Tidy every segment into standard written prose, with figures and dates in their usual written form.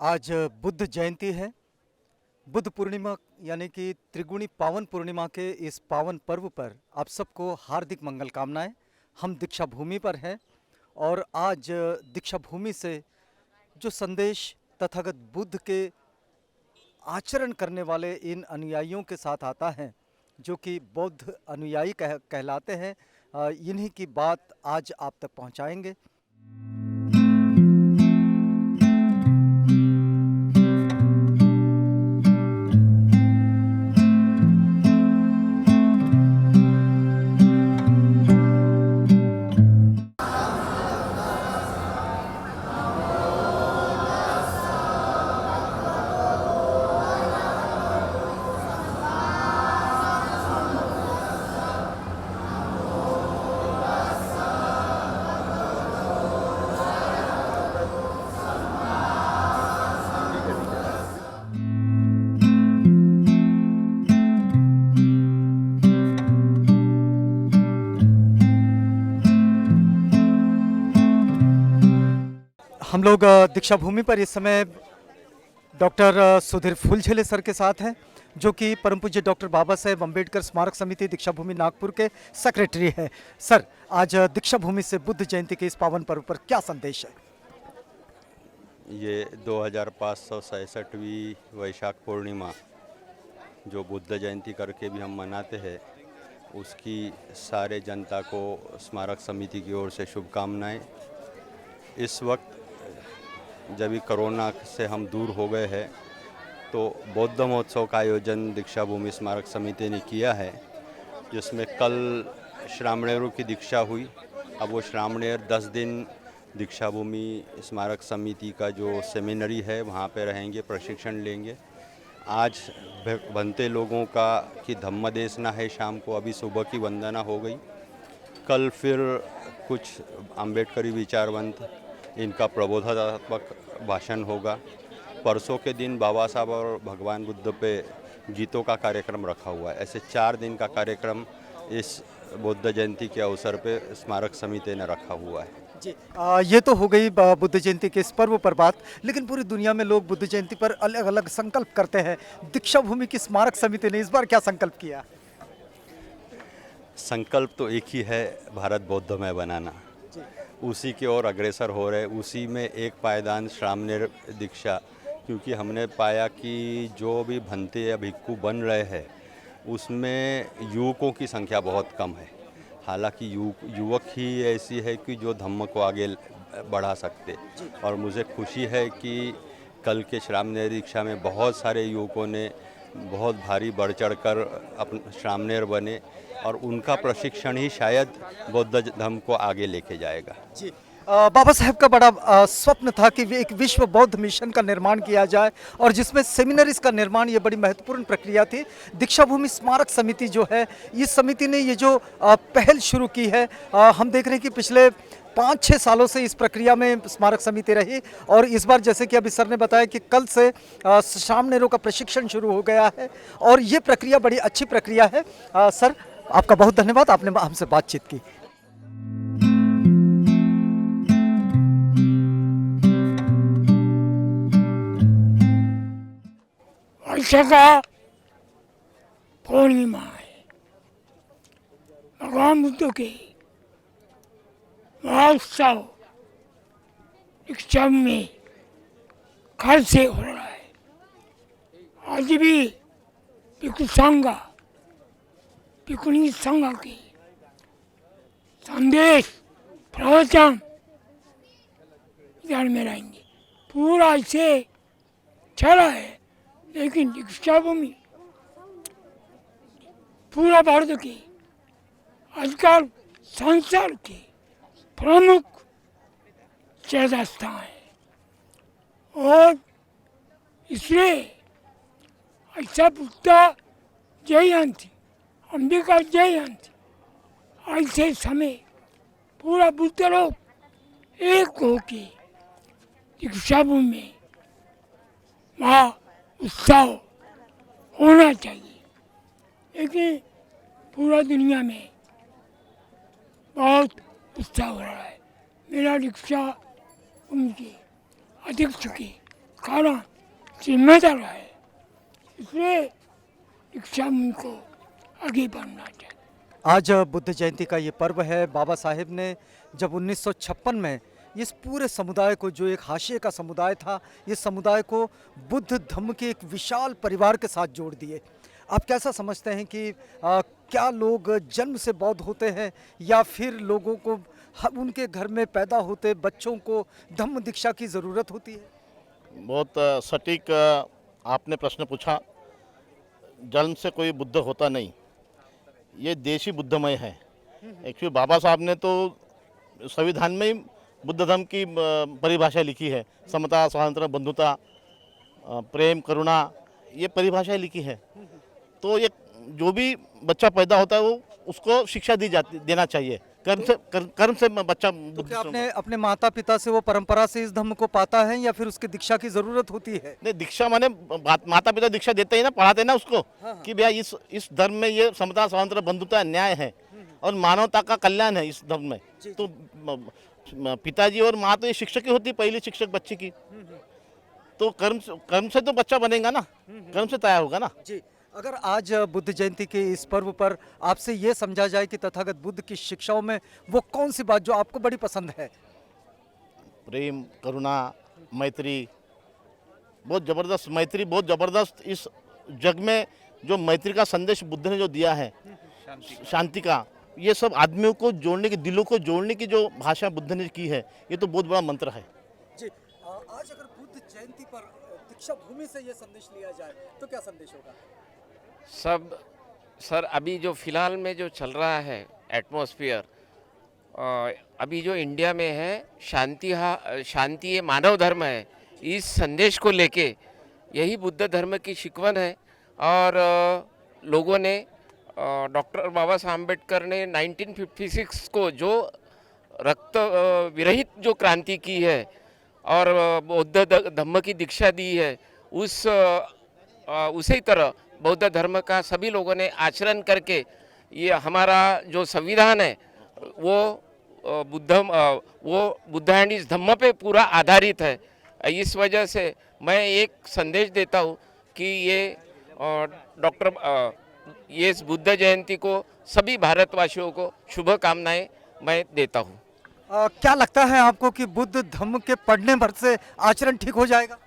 आज बुद्ध जयंती है। बुद्ध पूर्णिमा यानी कि त्रिगुणी पावन पूर्णिमा के इस पावन पर्व पर आप सबको हार्दिक मंगल कामनाएं। हम दीक्षा भूमि पर हैं और आज दीक्षा भूमि से जो संदेश तथागत बुद्ध के आचरण करने वाले इन अनुयायियों के साथ आता है, जो कि बौद्ध अनुयायी कहलाते हैं, इन्हीं की बात आज आप तक पहुंचाएंगे। हम लोग दीक्षा भूमि पर इस समय डॉक्टर सुधीर फूलझेले सर के साथ हैं, जो कि परम पूज्य डॉक्टर बाबा साहेब अम्बेडकर स्मारक समिति दीक्षा भूमि नागपुर के सेक्रेटरी हैं। सर, आज दीक्षा भूमि से बुद्ध जयंती के इस पावन पर्व पर क्या संदेश है? ये 2567वीं वैशाख पूर्णिमा जो बुद्ध जयंती करके भी हम मनाते हैं, उसकी सारे जनता को स्मारक समिति की ओर से शुभकामनाएं। इस वक्त जब भी कोरोना से हम दूर हो गए हैं, तो बौद्ध महोत्सव का आयोजन दीक्षा भूमि स्मारक समिति ने किया है, जिसमें कल श्रामणेरों की दीक्षा हुई। अब वो श्रामणेर 10 दिन दीक्षा भूमि स्मारक समिति का जो सेमिनरी है वहाँ पे रहेंगे, प्रशिक्षण लेंगे। आज बनते लोगों का कि धम्मदेसना है, शाम को अभी सुबह की वंदना हो गई। कल फिर कुछ अम्बेडकरी विचारवंत, इनका प्रबोधनात्मक भाषण होगा। परसों के दिन बाबा साहब और भगवान बुद्ध पे गीतों का कार्यक्रम रखा हुआ है। ऐसे 4 दिन का कार्यक्रम इस बुद्ध जयंती के अवसर पे स्मारक समिति ने रखा हुआ है। जी, ये तो हो गई बुद्ध जयंती के इस पर्व पर बात, लेकिन पूरी दुनिया में लोग बुद्ध जयंती पर अलग अलग संकल्प करते हैं। दीक्षा भूमि की स्मारक समिति ने इस बार क्या संकल्प किया? संकल्प तो एक ही है, भारत बौद्धमय बनाना। उसी की ओर अग्रसर हो रहे। उसी में एक पायदान श्रामणेर दीक्षा, क्योंकि हमने पाया कि जो भी भंते या भिक्खु बन रहे हैं उसमें युवकों की संख्या बहुत कम है। हालांकि युवक ही ऐसी है कि जो धम्म को आगे बढ़ा सकते। और मुझे खुशी है कि कल के श्रामणेर दीक्षा में बहुत सारे युवकों ने बहुत भारी बढ़ चढ़कर अपने श्रामणेर बने, और उनका प्रशिक्षण ही शायद बौद्ध धर्म को आगे लेके जाएगा। जी, बाबा साहेब का बड़ा स्वप्न था कि एक विश्व बौद्ध मिशन का निर्माण किया जाए, और जिसमें सेमिनरीज का निर्माण ये बड़ी महत्वपूर्ण प्रक्रिया थी। दीक्षा भूमि स्मारक समिति जो है, इस समिति ने ये जो पहल शुरू की है, हम देख रहे हैं कि पिछले 5-6 सालों से इस प्रक्रिया में स्मारक समिति रही, और इस बार जैसे कि अभी सर ने बताया कि कल से श्रामणेरों का प्रशिक्षण शुरू हो गया है, और ये प्रक्रिया बड़ी अच्छी प्रक्रिया है। सर, आपका बहुत धन्यवाद, आपने हमसे बातचीत की। वैशाख पूर्णिमा है, भगवान बुद्ध के महोत्सव दीक्षा में कल से हो रहा है। आज भी भिक्षु संघ, भिक्षुणी संघ के संदेश प्रवचन इधर में रहेंगे। पूरा ऐसे चला है, लेकिन दीक्षा भूमि पूरा भारत की आजकल संसार के प्रमुख तीर्थ स्थान है, और इसलिए ऐसा बुद्ध जयंती, अंबिका जयंती, ऐसे समय पूरा बुद्ध लोग एक होके दीक्षा भूमि में वहाँ उत्सव होना चाहिए। लेकिन पूरा दुनिया में बहुत उत्साह हो रहा है। मेरा दीक्षा उनके अध्यक्ष के सिखाना जिम्मेदार है। इसलिए दीक्षा भूमि को आगे बढ़ना चाहिए। आज बुद्ध जयंती का ये पर्व है। बाबा साहेब ने जब 1956 में इस पूरे समुदाय को, जो एक हाशिए का समुदाय था, इस समुदाय को बुद्ध धम्म के एक विशाल परिवार के साथ जोड़ दिए। आप कैसा समझते हैं कि क्या लोग जन्म से बौद्ध होते हैं या फिर लोगों को उनके घर में पैदा होते बच्चों को धम्म दीक्षा की ज़रूरत होती है? बहुत सटीक आपने प्रश्न पूछा। जन्म से कोई बुद्ध होता नहीं, ये देश ही बुद्धमय है। एक्चुअली बाबा साहब ने तो संविधान में ही बुद्ध धर्म की परिभाषा लिखी है। समता, स्वातंत्र्य, बंधुता, प्रेम, करुणा, ये परिभाषा लिखी है। तो ये जो भी बच्चा पैदा होता है वो उसको शिक्षा देना चाहिए। कर्म से बच्चा तो क्या आपने अपने माता पिता से वो परंपरा से इस धम्म को पाता है या फिर उसकी दीक्षा की ज़रूरत होती है? नहीं, दीक्षा माने माता पिता दीक्षा देते ही ना, पढ़ाते ना उसको कि भैया इस धर्म में ये समता, स्वातंत्र्य, बंधुता, न्याय है और मानवता का कल्याण है इस धर्म में। तो पिताजी और माँ तो ये शिक्षक ही होती, पहली शिक्षक बच्चे की। तो कर्म से तो बच्चा बनेगा ना, कर्म से तैयार होगा ना जी। अगर आज बुद्ध जयंती के इस पर्व पर आपसे ये समझा जाए कि तथागत बुद्ध की शिक्षाओं में वो कौन सी बात जो आपको बड़ी पसंद है? प्रेम, करुणा, मैत्री, बहुत ज़बरदस्त मैत्री, बहुत ज़बरदस्त। इस जग में जो मैत्री का संदेश बुद्ध ने जो दिया है, शांति का, ये सब आदमियों को जोड़ने की, दिलों को जोड़ने की जो भाषा बुद्ध ने की है, ये तो बहुत बड़ा मंत्र है जी। आज अगर बुद्ध जयंती पर दीक्षा भूमि से ये संदेश लिया जाए तो क्या संदेश होगा? सब सर, अभी जो फ़िलहाल में जो चल रहा है एटमॉस्फेयर, अभी जो इंडिया में है, शांति ये मानव धर्म है, इस संदेश को लेके यही बुद्ध धर्म की शिकवन है। और लोगों ने डॉक्टर बाबा साहब अम्बेडकर ने 1956 को जो रक्त विरहित जो क्रांति की है और बौद्ध धम्म की दीक्षा दी है, उसी तरह बौद्ध धर्म का सभी लोगों ने आचरण करके ये हमारा जो संविधान है वो बुद्ध एंड इस धम्म पे पूरा आधारित है। इस वजह से मैं एक संदेश देता हूँ कि ये इस बुद्ध जयंती को सभी भारतवासियों को शुभकामनाएं मैं देता हूँ। क्या लगता है आपको कि बुद्ध धम्म के पढ़ने भर से आचरण ठीक हो जाएगा?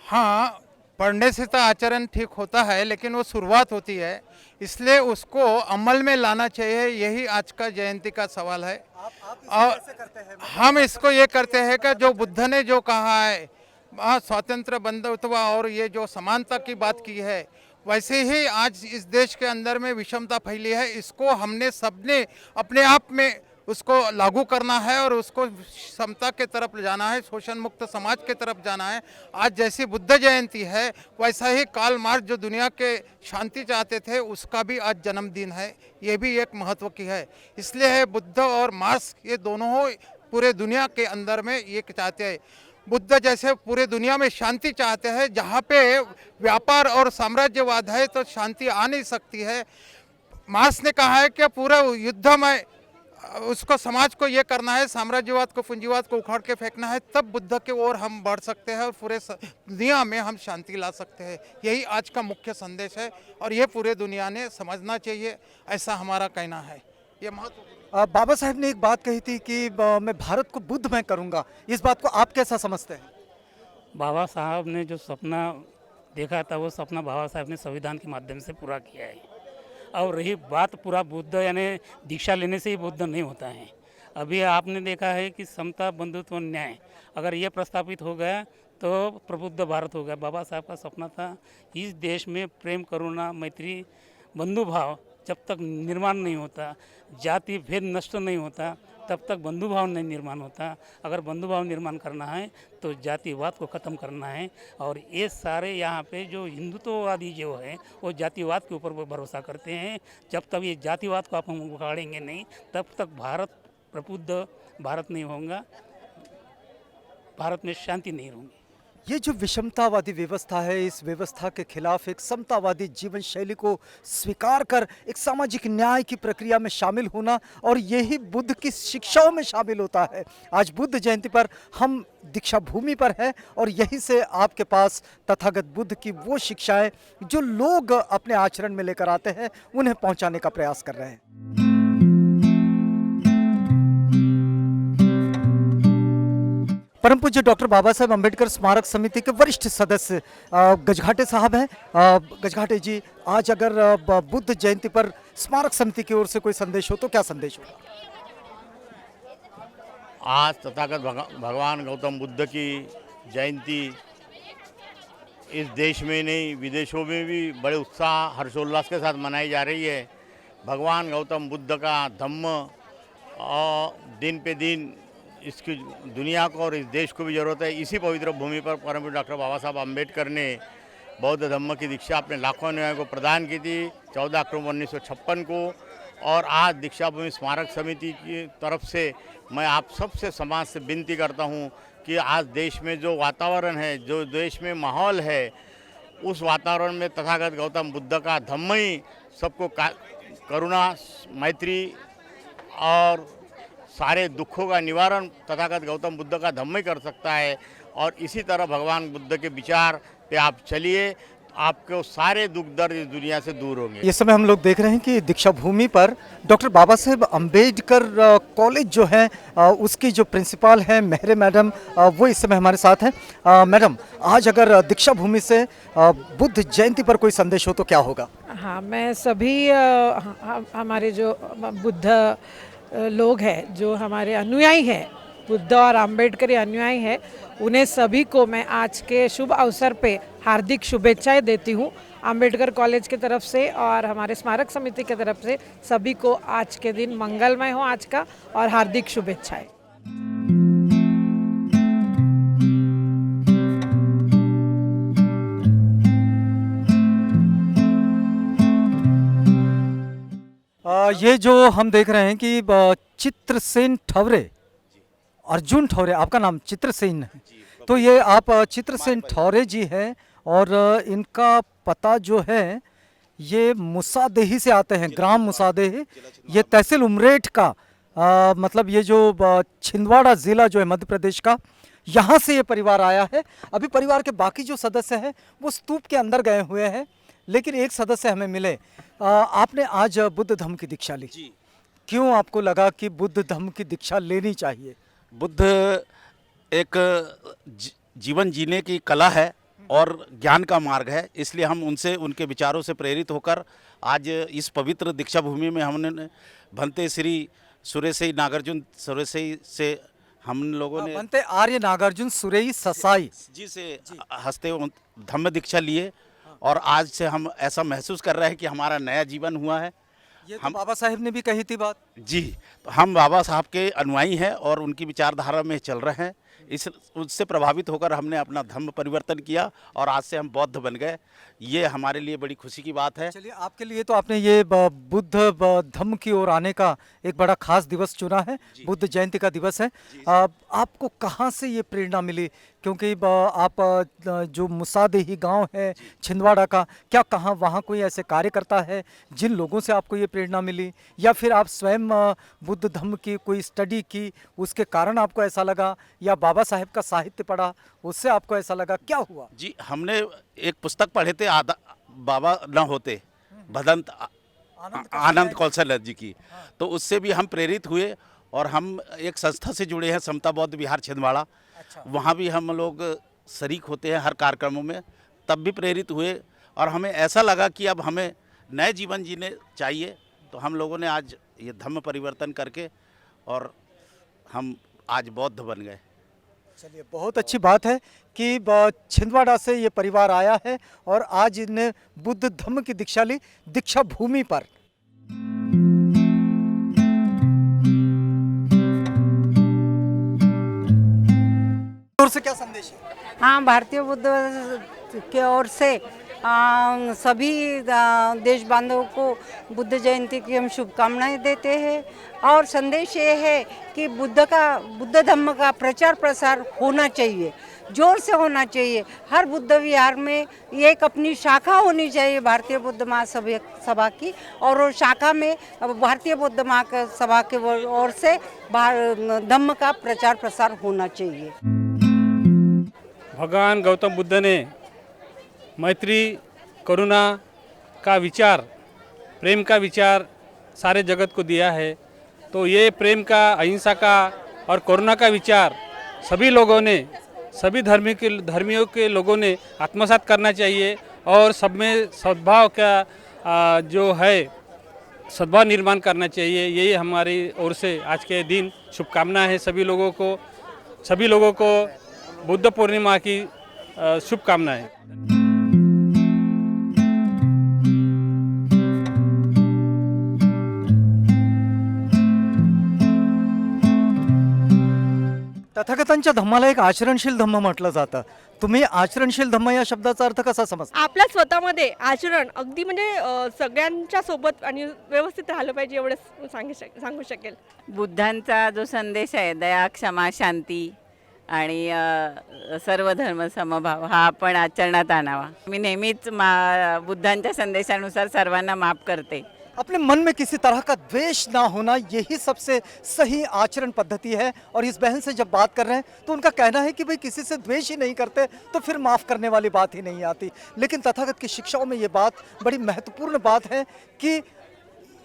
हाँ, पढ़ने से तो आचरण ठीक होता है, लेकिन वो शुरुआत होती है, इसलिए उसको अमल में लाना चाहिए। यही आज का जयंती का सवाल है। आप और कैसे करते हैं? हम इसको ये करते हैं कि जो बुद्ध ने जो कहा है, स्वातंत्र्य, बंधुत्व और ये जो समानता की बात की है, वैसे ही आज इस देश के अंदर में विषमता फैली है। इसको हमने सबने अपने आप में उसको लागू करना है और उसको समता के तरफ ले जाना है, शोषण मुक्त समाज के तरफ जाना है। आज जैसी बुद्ध जयंती है, वैसा ही कार्ल मार्क्स जो दुनिया के शांति चाहते थे, उसका भी आज जन्मदिन है। ये भी एक महत्व की है। इसलिए है बुद्ध और मार्क्स, ये दोनों पूरे दुनिया के अंदर में ये चाहते हैं। बुद्ध जैसे पूरे दुनिया में शांति चाहते हैं। जहाँ पे व्यापार और साम्राज्यवाद है तो शांति आ नहीं सकती है। मार्क्स ने कहा है कि पूरा युद्ध में उसको समाज को ये करना है, साम्राज्यवाद को, पूंजीवाद को उखाड़ के फेंकना है, तब बुद्ध के ओर हम बढ़ सकते हैं और पूरे दुनिया में हम शांति ला सकते हैं। यही आज का मुख्य संदेश है और ये पूरे दुनिया ने समझना चाहिए, ऐसा हमारा कहना है। ये महत्व। बाबा साहेब ने एक बात कही थी कि मैं भारत को बुद्धमय करूंगा। इस बात को आप कैसा समझते हैं? बाबा साहब ने जो सपना देखा था, वो सपना बाबा साहब ने संविधान के माध्यम से पूरा किया है। और रही बात पूरा बुद्ध यानी दीक्षा लेने से ही बुद्ध नहीं होता है। अभी आपने देखा है कि समता, बंधुत्व, न्याय अगर ये प्रस्तापित हो गया तो प्रबुद्ध भारत हो गया। बाबा साहब का सपना था इस देश में प्रेम, करुणा, मैत्री, बंधु भाव जब तक निर्माण नहीं होता, जाति भेद नष्ट नहीं होता, तब तक बंधु भाव नहीं निर्माण होता। अगर बंधु भाव निर्माण करना है तो जातिवाद को ख़त्म करना है। और ये सारे यहाँ पे जो हिंदुत्ववादी जो है वो जातिवाद के ऊपर भरोसा करते हैं। जब तक ये जातिवाद को आप हम उखाड़ेंगे नहीं, तब तक भारत प्रबुद्ध भारत नहीं होगा, भारत में शांति नहीं होगी। ये जो विषमतावादी व्यवस्था है, इस व्यवस्था के खिलाफ एक समतावादी जीवन शैली को स्वीकार कर एक सामाजिक न्याय की प्रक्रिया में शामिल होना, और यही बुद्ध की शिक्षाओं में शामिल होता है। आज बुद्ध जयंती पर हम दीक्षा भूमि पर हैं और यहीं से आपके पास तथागत बुद्ध की वो शिक्षाएं जो लोग अपने आचरण में लेकर आते हैं, उन्हें पहुंचाने का प्रयास कर रहे हैं। परम पूज्य डॉक्टर बाबा साहेब अम्बेडकर स्मारक समिति के वरिष्ठ सदस्य गजघाटे साहब हैं। गजघाटे जी, आज अगर बुद्ध जयंती पर स्मारक समिति की ओर से कोई संदेश हो तो क्या संदेश होगा? आज तथागत भगवान गौतम बुद्ध की जयंती इस देश में नहीं विदेशों में भी बड़े उत्साह हर्षोल्लास के साथ मनाई जा रही है। भगवान गौतम बुद्ध का धम्म और दिन पे दिन इसकी दुनिया को और इस देश को भी ज़रूरत है। इसी पवित्र भूमि पर परम पूज्य डॉक्टर बाबा साहब अम्बेडकर ने बौद्ध धम्म की दीक्षा अपने लाखों अनुयायियों को प्रदान की थी 14 अक्टूबर 1956 को। और आज दीक्षा भूमि स्मारक समिति की तरफ से मैं आप सबसे समाज से विनती करता हूं कि आज देश में जो वातावरण है, जो देश में माहौल है, उस वातावरण में तथागत गौतम बुद्ध का धम्म ही सबको करुणा, मैत्री और सारे दुखों का निवारण तथागत गौतम बुद्ध का धम्म ही कर सकता है। और इसी तरह भगवान बुद्ध के विचार पे आप चलिए, आपको सारे दुख दर्द इस दुनिया से दूर होंगे। इस समय हम लोग देख रहे हैं कि दीक्षा भूमि पर डॉक्टर बाबा साहेब अम्बेडकर कॉलेज जो है उसकी जो प्रिंसिपल हैं मेहरे मैडम, वो इस समय हमारे साथ हैं। मैडम, आज अगर दीक्षा भूमि से बुद्ध जयंती पर कोई संदेश हो तो क्या होगा? हाँ, मैं सभी हमारे जो बुद्ध लोग हैं, जो हमारे अनुयायी हैं, बुद्ध और अम्बेडकर अनुयायी हैं, उन्हें सभी को मैं आज के शुभ अवसर पे हार्दिक शुभेच्छाएं देती हूँ। अम्बेडकर कॉलेज की तरफ से और हमारे स्मारक समिति की तरफ से सभी को आज के दिन मंगलमय हो आज का, और हार्दिक शुभेच्छाएं। ये जो हम देख रहे हैं कि चित्रसेन ठवरे, अर्जुन ठौरे, आपका नाम चित्रसेन है, तो ये आप चित्रसेन ठौरे जी हैं और इनका पता जो है ये मुसादेही से आते हैं, ग्राम मुसादेही, ये तहसील उमरेठ का मतलब ये जो छिंदवाड़ा ज़िला जो है मध्य प्रदेश का, यहाँ से ये परिवार आया है। अभी परिवार के बाकी जो सदस्य हैं वो स्तूप के अंदर गए हुए हैं, लेकिन एक सदस्य हमें मिले। आपने आज बुद्ध धम्म की दीक्षा ली, क्यों आपको लगा कि बुद्ध धम्म की दीक्षा लेनी चाहिए? बुद्ध एक जीवन जीने की कला है और ज्ञान का मार्ग है, इसलिए हम उनसे, उनके विचारों से प्रेरित होकर आज इस पवित्र दीक्षा भूमि में हमने भंते श्री सुरेशई नागार्जुन सुरेशई से हम लोगों ने भंते आर्य नागार्जुन सुरेई ससाई जी से हंसते धम्म दीक्षा लिए। और आज से हम ऐसा महसूस कर रहे हैं कि हमारा नया जीवन हुआ है। ये तो बाबा साहेब ने भी कही थी बात। जी, तो हम बाबा साहब के अनुयायी हैं और उनकी विचारधारा में चल रहे हैं। उससे प्रभावित होकर हमने अपना धम्म परिवर्तन किया और आज से हम बौद्ध बन गए। ये हमारे लिए बड़ी खुशी की बात है। चलिए, आपके लिए तो आपने ये बुद्ध धम्म की ओर आने का एक बड़ा खास दिवस चुना है, बुद्ध जयंती का दिवस है। आपको कहाँ से ये प्रेरणा मिली? क्योंकि आप जो मुसादेही गांव है छिंदवाड़ा का, क्या कहाँ वहाँ कोई ऐसे कार्य करता है जिन लोगों से आपको ये प्रेरणा मिली, या फिर आप स्वयं बुद्ध धम्म की कोई स्टडी की उसके कारण आपको ऐसा लगा, या बाबा साहेब का साहित्य पढ़ा उससे आपको ऐसा लगा, क्या हुआ? जी, हमने एक पुस्तक पढ़े थे बाबा न होते भदंत आनंद कौशल जी की, तो उससे भी हम प्रेरित हुए और हम एक संस्था से जुड़े हैं, समता बौद्ध विहार छिंदवाड़ा। वहाँ भी हम लोग शरीक होते हैं हर कार्यक्रमों में, तब भी प्रेरित हुए और हमें ऐसा लगा कि अब हमें नए जीवन जीने चाहिए। तो हम लोगों ने आज ये धम्म परिवर्तन करके और हम आज बौद्ध बन गए। चलिए, बहुत अच्छी बात है कि छिंदवाड़ा से ये परिवार आया है और आज इन्हें बुद्ध धम्म की दीक्षा ली दीक्षा भूमि पर। ओर से क्या संदेश है? हाँ, भारतीय बुद्ध के ओर से सभी देश बांधवों को बुद्ध जयंती की हम शुभकामनाएं देते हैं। और संदेश ये है कि बुद्ध धम्म का प्रचार प्रसार होना चाहिए। जोर से होना चाहिए। हर बुद्ध विहार में ये एक अपनी शाखा होनी चाहिए भारतीय बुद्ध महासभा की, और वो शाखा में भारतीय बुद्ध महासभा के ओर से धम्म का प्रचार प्रसार होना चाहिए। भगवान गौतम बुद्ध ने मैत्री, करुणा का विचार, प्रेम का विचार सारे जगत को दिया है। तो ये प्रेम का, अहिंसा का और करुणा का विचार सभी लोगों ने, सभी धर्मियों के लोगों ने आत्मसात करना चाहिए और सब में सद्भाव का जो है सद्भाव निर्माण करना चाहिए। यही हमारी ओर से आज के दिन शुभकामना है सभी लोगों को बुद्ध पूर्णिमा की शुभकामनाएं। तथागतांच्या धम्माला एक आचरणशील धम्म म्हटलं जातं. तुम्ही आचरणशील धम्म या शब्दाचा अर्थ कसा समजता? आपल्या स्वतःमध्ये आचरण अगदी म्हणजे सगळ्यांच्या सोबत आणि व्यवस्थित राहिलं पाहिजे एवढंच सांगू शकेल. बुद्धांचा जो संदेश आहे, दया, क्षमा, शांती आणि सर्व धर्म समभाव, हा आपण आचरणात आणावा. मी नेहमीच बुद्धांच्या संदेशानुसार सर्वांना माफ करते. अपने मन में किसी तरह का द्वेष ना होना, यही सबसे सही आचरण पद्धति है। और इस बहन से जब बात कर रहे हैं तो उनका कहना है कि भाई किसी से द्वेष ही नहीं करते तो फिर माफ़ करने वाली बात ही नहीं आती। लेकिन तथागत की शिक्षाओं में ये बात बड़ी महत्वपूर्ण बात है कि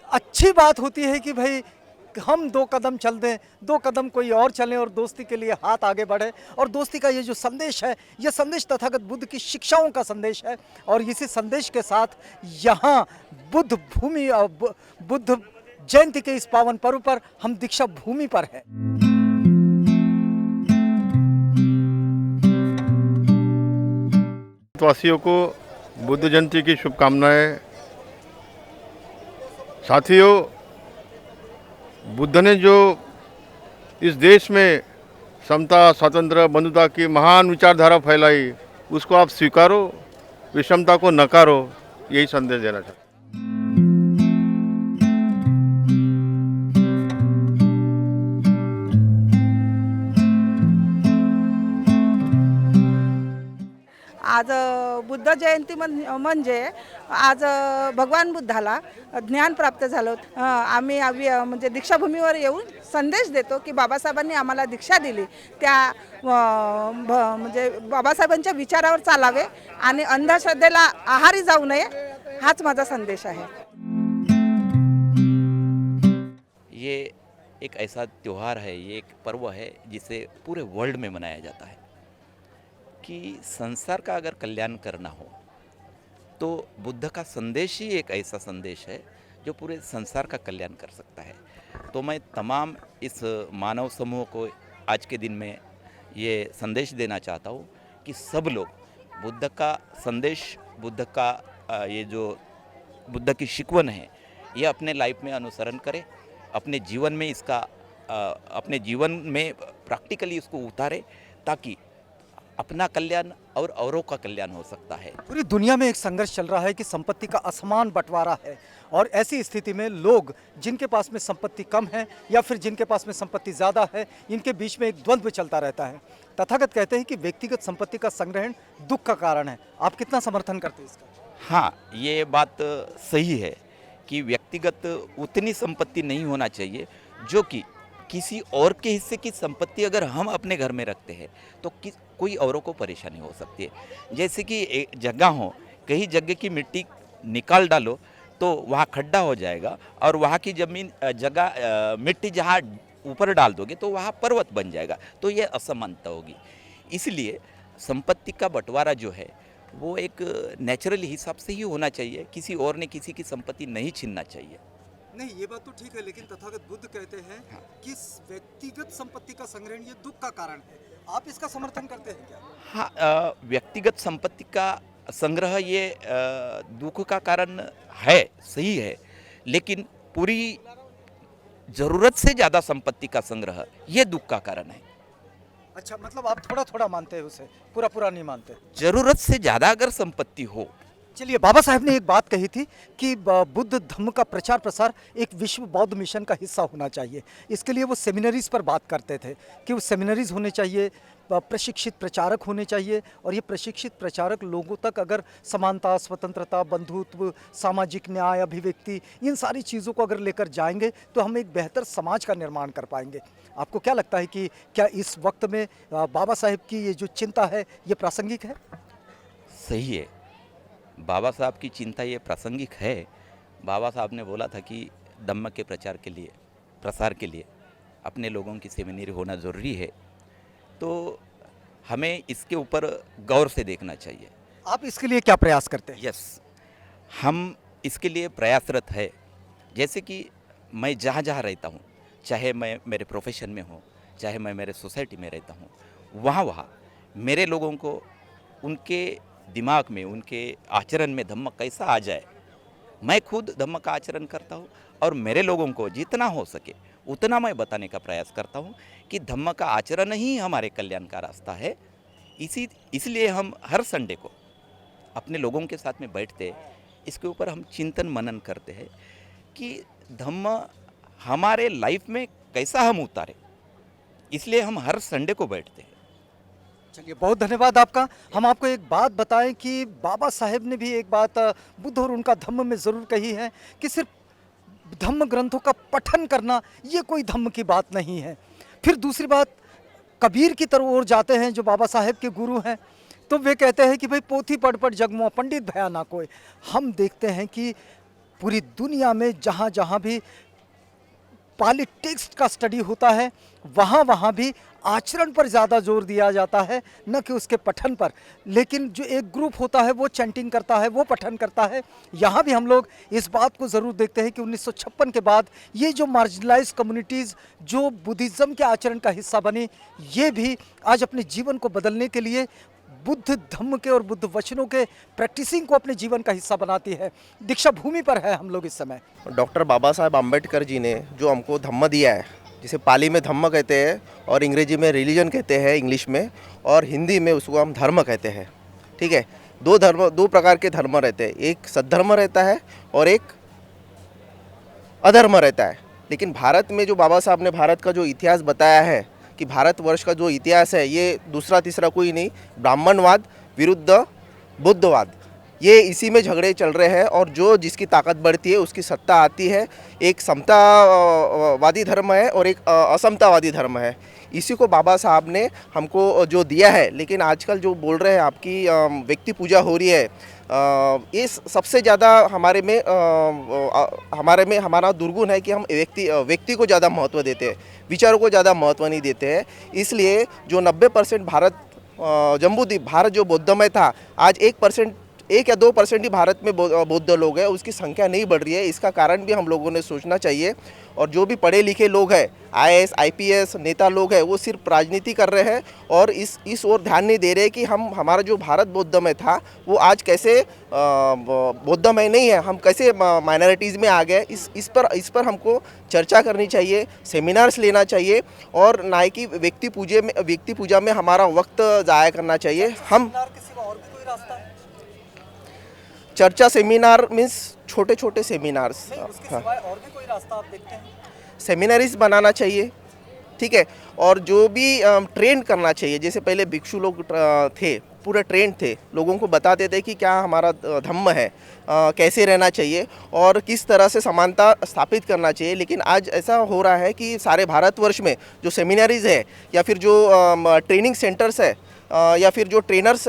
अच्छी बात होती है कि भाई हम 2 कदम चल दें, 2 कदम कोई और चलें और दोस्ती के लिए हाथ आगे बढ़े। और दोस्ती का ये जो संदेश है, ये संदेश तथागत बुद्ध की शिक्षाओं का संदेश है। और इसी संदेश के साथ यहाँ बुद्ध भूमि और बुद्ध जयंती के इस पावन पर्व पर हम दीक्षा भूमि पर हैं। वासियों को बुद्ध जयंती की शुभकामनाएं। साथियों, बुद्ध ने जो इस देश में समता, स्वातंत्र्य, बंधुता की महान विचारधारा फैलाई, उसको आप स्वीकारो, विषमता को नकारो, यही संदेश देना चाहता हूँ। आज बुद्ध जयंती म्हणजे आज भगवान बुद्धाला ज्ञान प्राप्त झालं. आम्ही म्हणजे दीक्षाभूमीवर येऊन संदेश देतो की बाबासाहेबांनी आम्हाला दीक्षा दिली, त्या म्हणजे बाबासाहेबांच्या विचारावर चालावे आणि अंधश्रद्धेला आहारी जाऊ नये, हाच माझा संदेश आहे. ये एक ऐसा त्यौहार है, ये एक पर्व है जिसे पूरे वर्ल्ड में मनाया जाता है कि संसार का अगर कल्याण करना हो तो बुद्ध का संदेश ही एक ऐसा संदेश है जो पूरे संसार का कल्याण कर सकता है। तो मैं तमाम इस मानव समूह को आज के दिन में ये संदेश देना चाहता हूँ कि सब लोग बुद्ध का संदेश, बुद्ध का ये जो बुद्ध की शिकवन है, ये अपने लाइफ में अनुसरण करें, अपने जीवन में इसका अपने जीवन में प्रैक्टिकली इसको उतारे, ताकि अपना कल्याण और औरों का कल्याण हो सकता है। पूरी दुनिया में एक संघर्ष चल रहा है कि संपत्ति का असमान बंटवारा है। और ऐसी स्थिति में लोग जिनके पास में संपत्ति कम है या फिर जिनके पास में संपत्ति ज़्यादा है, इनके बीच में एक द्वंद्व चलता रहता है। तथागत कहते हैं कि व्यक्तिगत संपत्ति का संग्रहण दुख का कारण है। आप कितना समर्थन करते हैं इसका? हाँ, ये बात सही है कि व्यक्तिगत उतनी संपत्ति नहीं होना चाहिए जो कि किसी और के हिस्से की संपत्ति अगर हम अपने घर में रखते हैं तो कोई औरों को परेशानी हो सकती है। जैसे कि एक जगह हो, कहीं जगह की मिट्टी निकाल डालो तो वहाँ खड्डा हो जाएगा और वहाँ की जगह मिट्टी जहाँ ऊपर डाल दोगे तो वहाँ पर्वत बन जाएगा, तो ये असमानता होगी। इसलिए संपत्ति का बंटवारा जो है वो एक नेचुरल हिसाब से ही होना चाहिए, किसी और ने किसी की संपत्ति नहीं छीनना चाहिए। नहीं, ये बात तो ठीक है, लेकिन तथागत बुद्ध कहते हैं कि व्यक्तिगत संपत्ति का संग्रहण ये दुख का कारण है। आप इसका समर्थन करते हैं क्या? हाँ, व्यक्तिगत संपत्ति का संग्रह ये दुख का कारण है, सही है, लेकिन पूरी जरूरत से ज़्यादा संपत्ति का संग्रह ये दुख का कारण है। अच्छा, मतलब आप थोड़ा थोड़ा मानते हैं उसे, पूरा पूरा नहीं मानते? जरूरत से ज़्यादा अगर संपत्ति हो चलिए, बाबा साहब ने एक बात कही थी कि बुद्ध धम्म का प्रचार प्रसार एक विश्व बौद्ध मिशन का हिस्सा होना चाहिए। इसके लिए वो सेमिनरीज पर बात करते थे कि वो सेमिनरीज होने चाहिए, प्रशिक्षित प्रचारक होने चाहिए, और ये प्रशिक्षित प्रचारक लोगों तक अगर समानता, स्वतंत्रता, बंधुत्व, सामाजिक न्याय, अभिव्यक्ति, इन सारी चीज़ों को अगर लेकर जाएंगे तो हम एक बेहतर समाज का निर्माण कर पाएंगे। आपको क्या लगता है कि क्या इस वक्त में बाबा साहब की ये जो चिंता है ये प्रासंगिक है? सही है, बाबा साहब की चिंता ये प्रासंगिक है। बाबा साहब ने बोला था कि धम्म के प्रचार के लिए, प्रसार के लिए अपने लोगों की सेमिनरी होना ज़रूरी है, तो हमें इसके ऊपर गौर से देखना चाहिए। आप इसके लिए क्या प्रयास करते हैं? यस, हम इसके लिए प्रयासरत है। जैसे कि मैं जहाँ जहाँ रहता हूँ, चाहे मैं मेरे प्रोफेशन में हूँ, चाहे मैं मेरे सोसाइटी में रहता हूँ, वहाँ मेरे लोगों को उनके दिमाग में, उनके आचरण में धम्म कैसा आ जाए, मैं खुद धम्म का आचरण करता हूँ और मेरे लोगों को जितना हो सके उतना मैं बताने का प्रयास करता हूँ कि धम्म का आचरण ही हमारे कल्याण का रास्ता है। इसलिए हम हर संडे को अपने लोगों के साथ में बैठते हैं, इसके ऊपर हम चिंतन मनन करते हैं कि धम्म हमारे लाइफ में कैसा हम उतारे, इसलिए हम हर संडे को बैठते हैं। चलिए, बहुत धन्यवाद आपका। हम आपको एक बात बताएं कि बाबा साहेब ने भी एक बात बुद्ध और उनका धम्म में ज़रूर कही है कि सिर्फ धम्म ग्रंथों का पठन करना ये कोई धम्म की बात नहीं है। फिर दूसरी बात, कबीर की तरफ ओर जाते हैं जो बाबा साहेब के गुरु हैं, तो वे कहते हैं कि भाई पोथी पढ़ पढ़ जगमुआ पंडित भया ना कोई। हम देखते हैं कि पूरी दुनिया में जहाँ जहाँ भी पाली टेक्स्ट का स्टडी होता है वहाँ भी आचरण पर ज़्यादा जोर दिया जाता है, न कि उसके पठन पर। लेकिन जो एक ग्रुप होता है वो चैंटिंग करता है, वो पठन करता है। यहाँ भी हम लोग इस बात को ज़रूर देखते हैं कि 1956 के बाद ये जो मार्जिनलाइज कम्युनिटीज़ जो बुद्धिज़्म के आचरण का हिस्सा बनी, ये भी आज अपने जीवन को बदलने के लिए बुद्ध धम्म के और बुद्ध वचनों के प्रैक्टिसिंग को अपने जीवन का हिस्सा बनाती है। दीक्षा भूमि पर है हम लोग इस समय। डॉक्टर बाबा साहेब आम्बेडकर जी ने जो हमको धम्म दिया है, जिसे पाली में धम्म कहते हैं और अंग्रेजी में रिलीजन कहते हैं इंग्लिश में, और हिंदी में उसको हम धर्म कहते हैं। ठीक है, दो प्रकार के धर्म रहते हैं, एक सद्धर्म रहता है और एक अधर्म रहता है। लेकिन भारत में जो बाबा साहब ने भारत का जो इतिहास बताया है कि भारतवर्ष का जो इतिहास है ये दूसरा तीसरा कोई नहीं, ब्राह्मणवाद विरुद्ध बुद्धवाद, ये इसी में झगड़े चल रहे हैं। और जो जिसकी ताकत बढ़ती है उसकी सत्ता आती है। एक समतावादी धर्म है और एक असमतावादी धर्म है। इसी को बाबा साहब ने हमको जो दिया है। लेकिन आजकल जो बोल रहे हैं आपकी व्यक्ति पूजा हो रही है, ये सबसे ज़्यादा हमारे में हमारा दुर्गुण है कि हम व्यक्ति को ज़्यादा महत्व देते हैं, विचारों को ज़्यादा महत्व नहीं देते हैं। इसलिए जो 90% भारत जम्बूद्वीप भारत जो बौद्धमय था, आज 1 या 2% ही भारत में बौद्ध लोग हैं, उसकी संख्या नहीं बढ़ रही है। इसका कारण भी हम लोगों ने सोचना चाहिए। और जो भी पढ़े लिखे लोग हैं, IAS IPS नेता लोग हैं, वो सिर्फ राजनीति कर रहे हैं और इस ओर ध्यान नहीं दे रहे कि हमारा जो भारत बौद्धमय था वो आज कैसे बौद्धमय नहीं है, हम कैसे माइनॉरिटीज़ में आ गए। इस पर हमको चर्चा करनी चाहिए, सेमिनार्स लेना चाहिए, और ना कि व्यक्ति पूजा में हमारा वक्त ज़ाया करना चाहिए। हम चर्चा सेमिनार मीन्स छोटे छोटे सेमिनार्स, और भी कोई रास्ता आप देखते हैं? सेमिनारीज बनाना चाहिए, ठीक है। और जो भी ट्रेन करना चाहिए, जैसे पहले भिक्षु लोग थे, पूरे ट्रेंड थे, लोगों को बताते थे कि क्या हमारा धम्म है, कैसे रहना चाहिए और किस तरह से समानता स्थापित करना चाहिए। लेकिन आज ऐसा हो रहा है कि सारे भारतवर्ष में जो सेमिनारीज है या फिर जो ट्रेनिंग सेंटर्स है या फिर जो ट्रेनर्स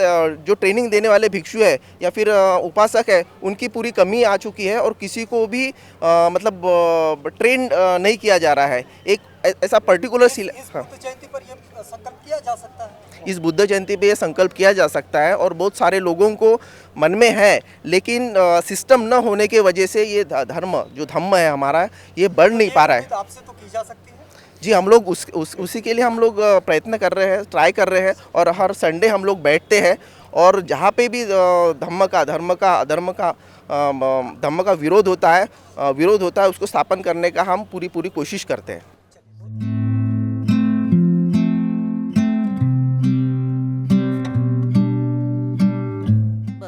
जो ट्रेनिंग देने वाले भिक्षु है या फिर उपासक है, उनकी पूरी कमी आ चुकी है और किसी को भी मतलब ट्रेन नहीं किया जा रहा है। एक ऐसा पर्टिकुलर जयंती पर ये संकल्प किया जा सकता है। इस बुद्ध जयंती पे ये संकल्प किया जा सकता है और बहुत सारे लोगों को मन में है, लेकिन सिस्टम न होने के वजह से ये धम्म है हमारा, ये बढ़ नहीं पा रहा है। आपसे तो की जा सकती है जी, हम लोग उसी के लिए हम लोग प्रयत्न कर रहे हैं, ट्राई कर रहे हैं और हर संडे हम लोग बैठते हैं और जहाँ पे भी धम्म का विरोध होता है उसको स्थापन करने का हम पूरी कोशिश करते हैं।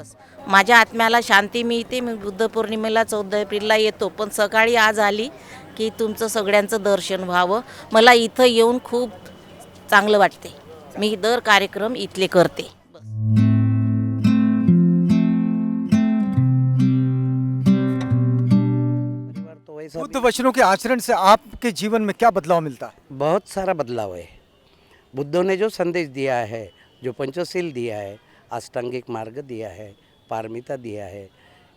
बस माझ्या आत्म्याला शांती मिळते. मी बुद्ध पौर्णिमेला 14 एप्रिलला येतो, पण सकाळी आज आली की तुमचं सगळ्यांचं दर्शन व्हावं. मला इथं येऊन खूप चांगलं वाटते. मी दर कार्यक्रम इथले करते. बुद्ध वचनों के आचरण से आपके जीवन में क्या बदलाव मिलता है? बहुत सारा बदलाव है। बुद्धों ने जो संदेश दिया है, जो पंचशील दिया है, अष्टांगिक मार्ग दिया है, पारमिता दिया है,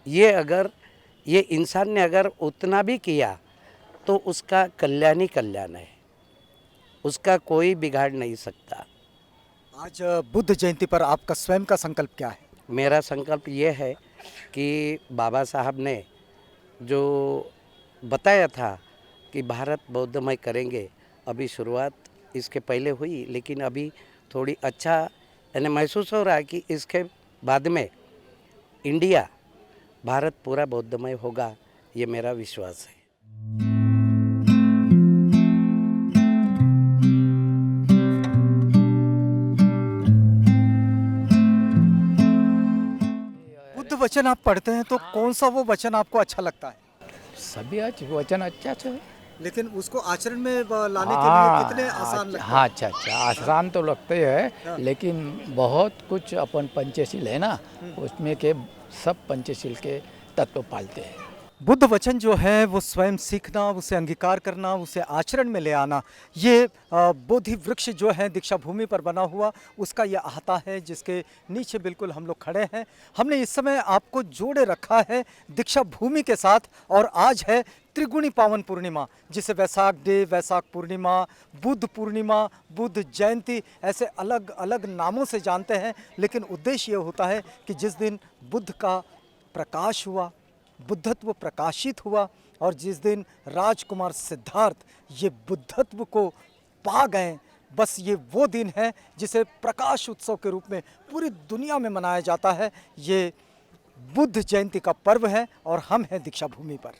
ये इंसान ने अगर उतना भी किया तो उसका कल्याण ही कल्याण है, उसका कोई बिगाड़ नहीं सकता। आज बुद्ध जयंती पर आपका स्वयं का संकल्प क्या है? मेरा संकल्प ये है कि बाबा साहब ने जो बताया था कि भारत बौद्धमय करेंगे, अभी शुरुआत इसके पहले हुई, लेकिन अभी थोड़ी अच्छा यानी महसूस हो रहा है कि इसके बाद में इंडिया, भारत पूरा बौद्धमय होगा, ये मेरा विश्वास है। बुद्ध वचन आप पढ़ते हैं तो कौन सा वो वचन आपको अच्छा लगता है? सभी वचन अच्छा है, लेकिन उसको आचरण में लाने के लिए कितने आसान लगते हैं? हाँ, अच्छा आसान तो लगते हैं, लेकिन बहुत कुछ अपन पंचशील है ना, उसमें के सब पंचशील के तत्व पालते हैं। बुद्ध वचन जो है वो स्वयं सीखना, उसे अंगीकार करना, उसे आचरण में ले आना, ये बोधि वृक्ष जो है दीक्षा भूमि पर बना हुआ, उसका ये आहता है जिसके नीचे बिल्कुल हम लोग खड़े हैं। हमने इस समय आपको जोड़े रखा है दीक्षा भूमि के साथ, और आज है त्रिगुणी पावन पूर्णिमा, जिसे वैसाख डे, वैसाख पूर्णिमा, बुद्ध पूर्णिमा, बुद्ध जयंती, ऐसे अलग अलग नामों से जानते हैं। लेकिन उद्देश्य ये होता है कि जिस दिन बुद्ध का प्रकाश हुआ, बुद्धत्व प्रकाशित हुआ, और जिस दिन राजकुमार सिद्धार्थ ये बुद्धत्व को पा गए, बस ये वो दिन है जिसे प्रकाश उत्सव के रूप में पूरी दुनिया में मनाया जाता है। ये बुद्ध जयंती का पर्व है और हम हैं दीक्षा भूमि पर।